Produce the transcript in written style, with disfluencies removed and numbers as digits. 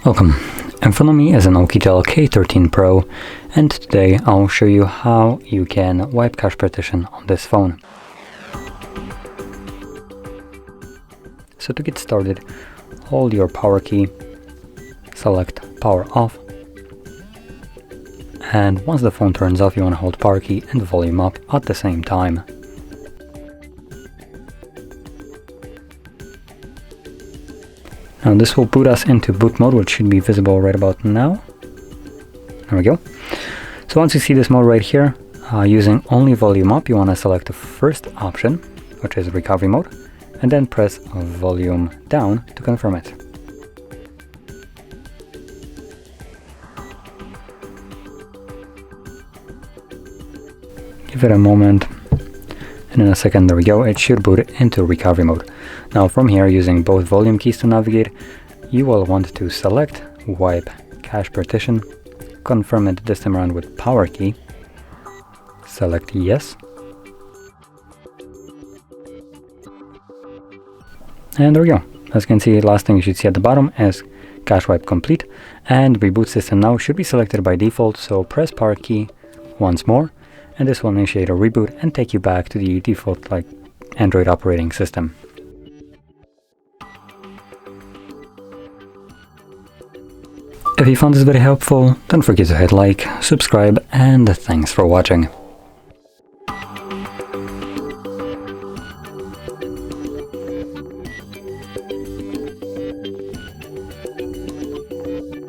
Welcome. In front of me is an OUKITEL K13 Pro, and today I'll show you how you can wipe cache partition on this phone. So to get started, hold your power key, select power off, and once the phone turns off you want to hold power key and volume up at the same time. Now this will boot us into boot mode, which should be visible right about now. There we go. So once you see this mode right here, using only volume up, you want to select the first option, which is recovery mode, and then press volume down to confirm it. Give it a moment, and in a second, there we go, it should boot into recovery mode. Now from here, using both volume keys to navigate, you will want to select wipe cache partition, confirm it this time around with power key, select yes, and there we go. As you can see, last thing you should see at the bottom is cache wipe complete, and reboot system now should be selected by default, so press power key once more, and this will initiate a reboot and take you back to the default Android operating system. If you found this very helpful, don't forget to hit like, subscribe, and thanks for watching.